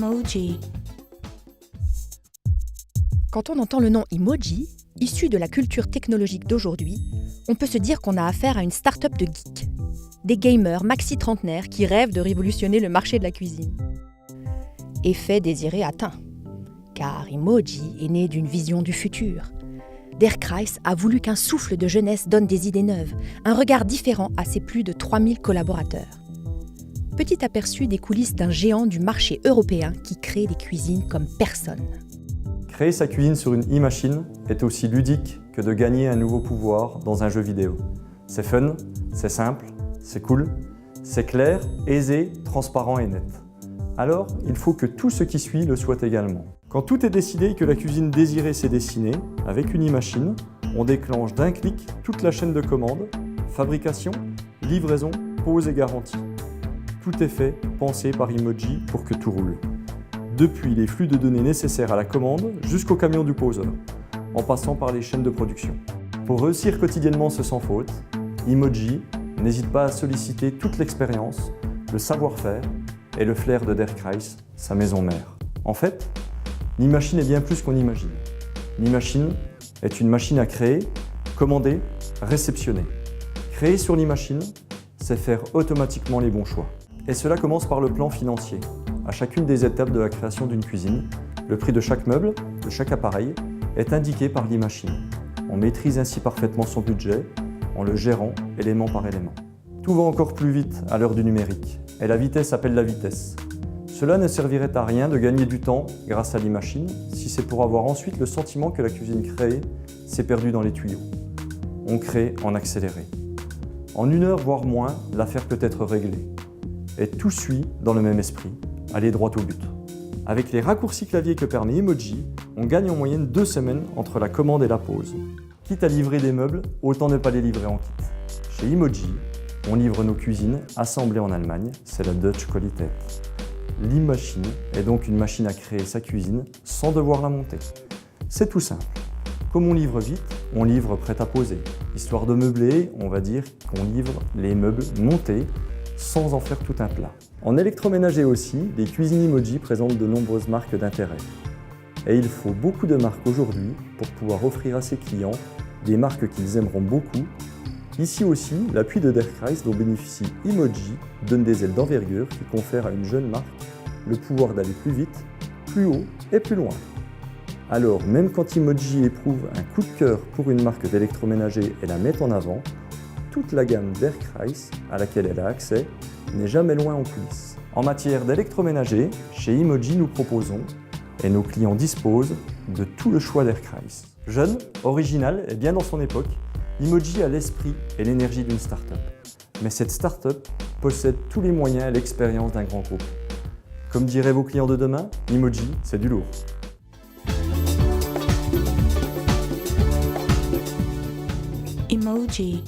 Emoji. Quand on entend le nom Emoji, issu de la culture technologique d'aujourd'hui, on peut se dire qu'on a affaire à une start-up de geeks. Des gamers maxi-trentenaires qui rêvent de révolutionner le marché de la cuisine. Effet désiré atteint. Car Emoji est né d'une vision du futur. Der Kreis a voulu qu'un souffle de jeunesse donne des idées neuves, un regard différent à ses plus de 3000 collaborateurs. Petit aperçu des coulisses d'un géant du marché européen qui crée des cuisines comme personne. Créer sa cuisine sur une e-machine est aussi ludique que de gagner un nouveau pouvoir dans un jeu vidéo. C'est fun, c'est simple, c'est cool, c'est clair, aisé, transparent et net. Alors, il faut que tout ce qui suit le soit également. Quand tout est décidé et que la cuisine désirée s'est dessinée, avec une e-machine, on déclenche d'un clic toute la chaîne de commande, fabrication, livraison, pose et garantie. Tout est fait, pensé par Emoji pour que tout roule. Depuis les flux de données nécessaires à la commande jusqu'au camion du poseur, en passant par les chaînes de production. Pour réussir quotidiennement ce sans faute, Emoji n'hésite pas à solliciter toute l'expérience, le savoir-faire et le flair de Der Kreis, sa maison mère. En fait, l'e-machine est bien plus qu'on imagine. L'e-machine est une machine à créer, commander, réceptionner. Créer sur l'e-machine, c'est faire automatiquement les bons choix. Et cela commence par le plan financier. À chacune des étapes de la création d'une cuisine, le prix de chaque meuble, de chaque appareil, est indiqué par l'e-machine. On maîtrise ainsi parfaitement son budget, en le gérant élément par élément. Tout va encore plus vite à l'heure du numérique, et la vitesse appelle la vitesse. Cela ne servirait à rien de gagner du temps grâce à l'e-machine si c'est pour avoir ensuite le sentiment que la cuisine créée s'est perdue dans les tuyaux. On crée en accéléré. En 1 heure, voire moins, l'affaire peut être réglée. Et tout suit dans le même esprit, aller droit au but. Avec les raccourcis clavier que permet Emoji, on gagne en moyenne 2 semaines entre la commande et la pause. Quitte à livrer des meubles, autant ne pas les livrer en kit. Chez Emoji, on livre nos cuisines assemblées en Allemagne, c'est la Dutch Qualität. L'e-machine est donc une machine à créer sa cuisine sans devoir la monter. C'est tout simple. Comme on livre vite, on livre prêt à poser. Histoire de meubler, on va dire qu'on livre les meubles montés sans en faire tout un plat. En électroménager aussi, les cuisines Emoji présentent de nombreuses marques d'intérêt. Et il faut beaucoup de marques aujourd'hui pour pouvoir offrir à ses clients des marques qu'ils aimeront beaucoup. Ici aussi, l'appui de Der Kreis dont bénéficie Emoji donne des ailes d'envergure qui confèrent à une jeune marque le pouvoir d'aller plus vite, plus haut et plus loin. Alors, même quand Emoji éprouve un coup de cœur pour une marque d'électroménager et la met en avant, toute la gamme Der Kreis à laquelle elle a accès n'est jamais loin en coulisses. En matière d'électroménager, chez Emoji nous proposons, et nos clients disposent, de tout le choix Der Kreis. Jeune, original et bien dans son époque, Emoji a l'esprit et l'énergie d'une start-up. Mais cette start-up possède tous les moyens et l'expérience d'un grand groupe. Comme diraient vos clients de demain, Emoji, c'est du lourd. Emoji.